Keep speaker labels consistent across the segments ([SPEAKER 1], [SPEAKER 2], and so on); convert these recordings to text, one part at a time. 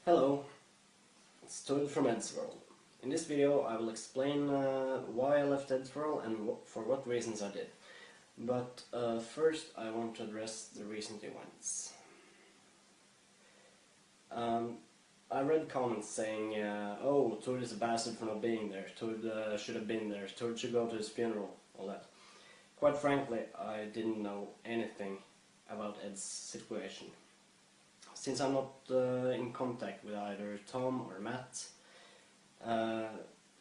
[SPEAKER 1] Hello, it's Tord from Eddsworld. In this video I will explain why I left Eddsworld and for what reasons I did. But first I want to address the recent events. I read comments saying, oh, Tord is a bastard for not being there, Tord should have been there, Tord should go to his funeral, all that. Quite frankly, I didn't know anything about Ed's situation. Since I'm not in contact with either Tom or Matt,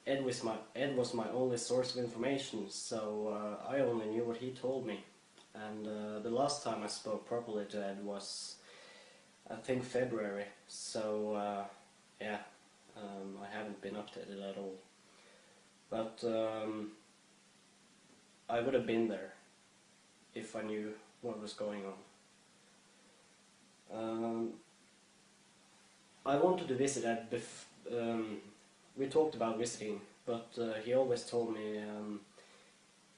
[SPEAKER 1] Ed was my only source of information, so I only knew what he told me. And the last time I spoke properly to Ed was, I think, February, so yeah, I haven't been updated at all. But I would have been there if I knew what was going on. I wanted to visit Ed. We talked about visiting, but he always told me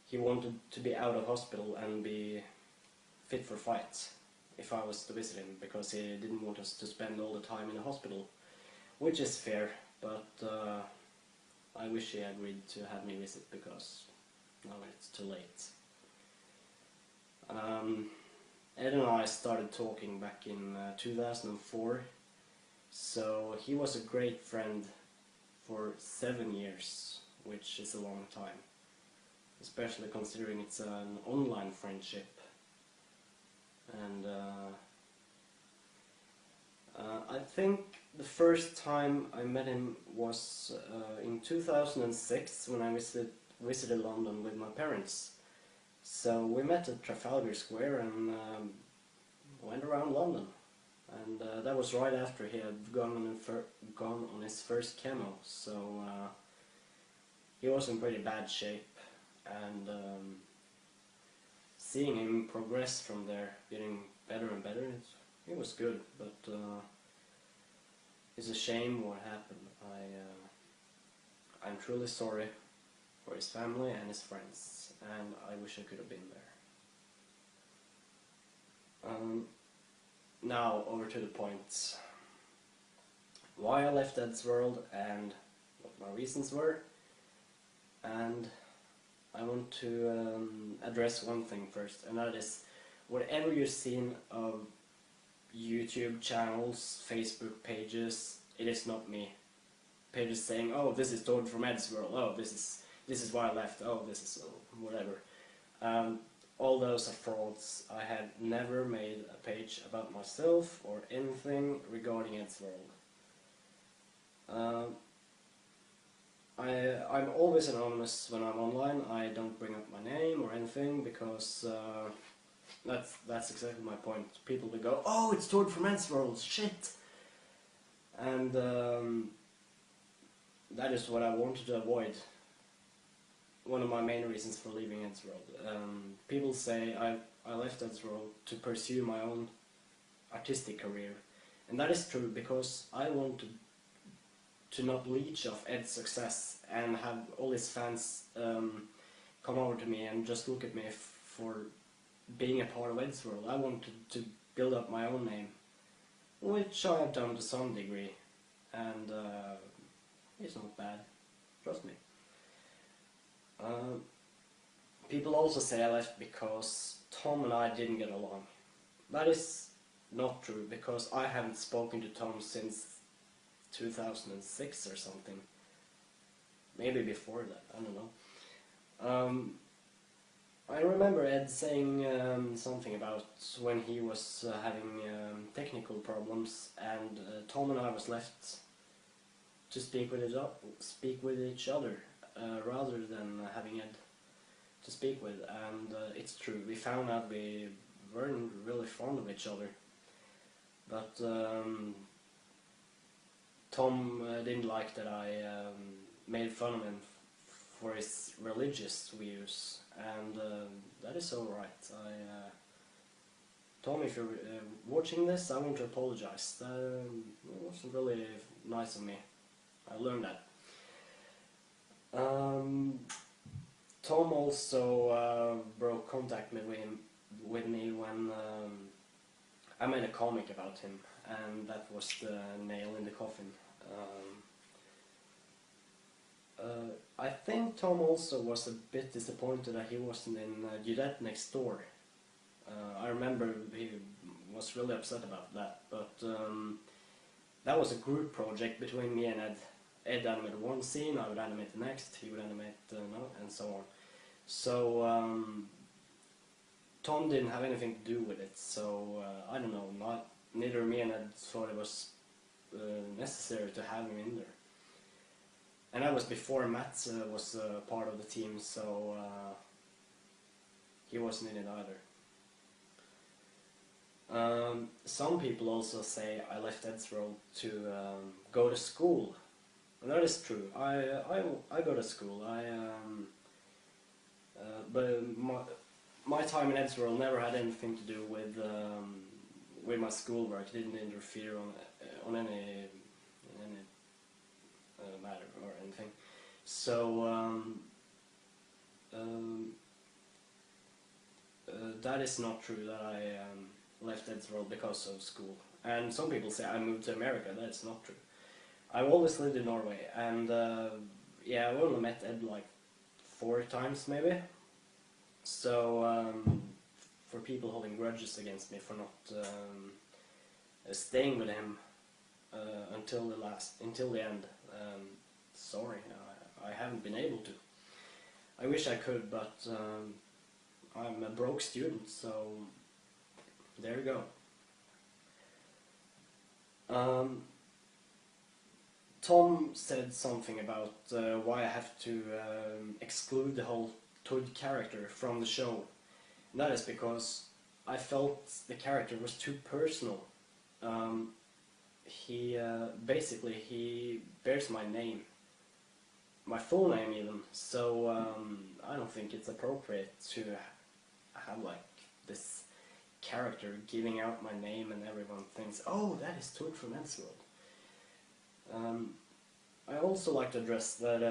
[SPEAKER 1] he wanted to be out of hospital and be fit for fights if I was to visit him, because he didn't want us to spend all the time in the hospital, which is fair, but I wish he agreed to have me visit, because now it's too late. Ed and I started talking back in 2004, so he was a great friend for 7 years, which is a long time, especially considering it's an online friendship. And I think the first time I met him was in 2006, when I visited London with my parents. So we met at Trafalgar Square and went around London, and that was right after he had gone on his first chemo, so he was in pretty bad shape, and seeing him progress from there, getting better and better, it was good, but it's a shame what happened. I'm truly sorry for his family and his friends, and I wish I could have been there. Now over to the point. Why I left Eddsworld and what my reasons were, and I want to address one thing first, and that is, whatever you've seen of YouTube channels, Facebook pages, it is not me. Pages saying, oh, this is Tord from Eddsworld, oh, this is why I left, oh, this is whatever. All those are frauds. I had never made a page about myself or anything regarding Eddsworld. I'm always anonymous when I'm online. I don't bring up my name or anything, because that's exactly my point. People will go, oh, it's Tord from Eddsworld, shit! And that is what I wanted to avoid. One of my main reasons for leaving Eddsworld. People say I left Eddsworld to pursue my own artistic career, and that is true, because I want to not leech off Ed's success and have all his fans come over to me and just look at me for being a part of Eddsworld. I wanted to build up my own name, which I have done to some degree, and it's not bad, trust me. People also say I left because Tom and I didn't get along. That is not true, because I haven't spoken to Tom since 2006 or something. Maybe before that, I don't know. I remember Ed saying something about when he was having technical problems, and Tom and I was left to speak with each other. Rather than having Ed to speak with, and it's true, we found out we weren't really fond of each other, but Tom didn't like that I made fun of him for his religious views, and that is alright. Tom, if you're watching this, I want to apologize. That wasn't really nice of me. I learned that. Tom also broke contact with me when I made a comic about him, and that was the nail in the coffin. I think Tom also was a bit disappointed that he wasn't in Dudet Next Door. I remember he was really upset about that, but that was a group project between me and Ed. Ed animated one scene, I would animate the next, he would animate another, and so on. So Tom didn't have anything to do with it, so I don't know, neither me and Ed thought it was necessary to have him in there. And that was before Matt was part of the team, so he wasn't in it either. Some people also say I left Eddsworld to go to school. And that is true. I go to school. But my time in Eddsworld never had anything to do with my schoolwork. It didn't interfere on any matter or anything. So that is not true that I left Eddsworld because of school. And some people say I moved to America. That is not true. I've always lived in Norway, and yeah, I've only met Ed like 4 times maybe. So for people holding grudges against me for not staying with him until the end, sorry, I haven't been able to. I wish I could, but I'm a broke student, so there you go. Tom said something about why I have to exclude the whole Tord character from the show. And that is because I felt the character was too personal. Basically he bears my name, my full name even, so I don't think it's appropriate to have like this character giving out my name and everyone thinks, oh, that is Tord from Eddsworld. I also like to address that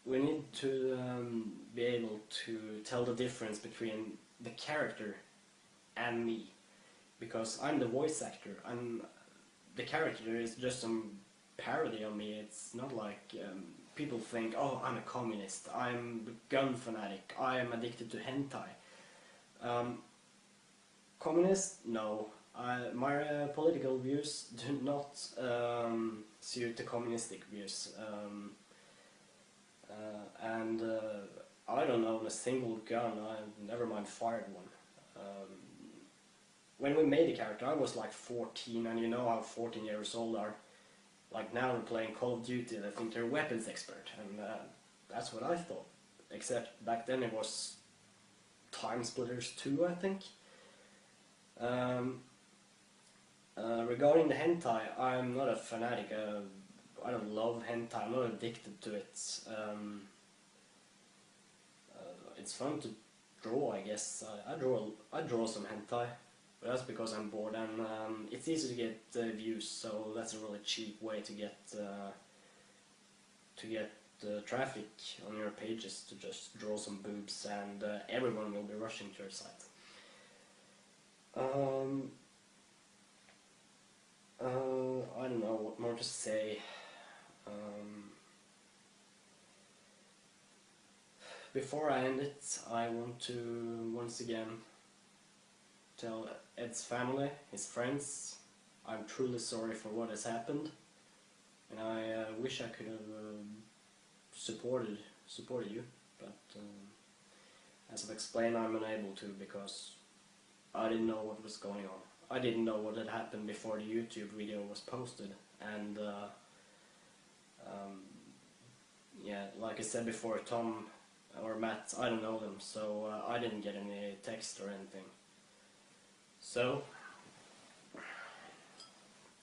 [SPEAKER 1] we need to be able to tell the difference between the character and me, because I'm the voice actor. The character is just some parody on me. It's not like people think, oh, I'm a communist, I'm a gun fanatic, I am addicted to hentai. Communist? No. My political views do not suit the communistic views. And I don't own a single gun. I never mind fired one. When we made the character, I was like 14, and you know how 14 years old are. Like now they're playing Call of Duty, they think they're a weapons expert, and that's what I thought. Except back then it was Time Splitters 2, I think. Regarding the hentai, I'm not a fanatic. I don't love hentai. I'm not addicted to it. It's fun to draw, I guess. I draw some hentai, but that's because I'm bored, and it's easy to get views. So that's a really cheap way to get traffic on your pages, to just draw some boobs, and everyone will be rushing to your site. I don't know what more to say. Before I end it, I want to once again tell Ed's family, his friends, I'm truly sorry for what has happened, and I wish I could have supported you, but as I've explained, I'm unable to because I didn't know what was going on. I didn't know what had happened before the YouTube video was posted, and yeah, like I said before, Tom or Matt, I don't know them, so I didn't get any text or anything. So,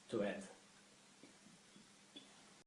[SPEAKER 1] to Ed.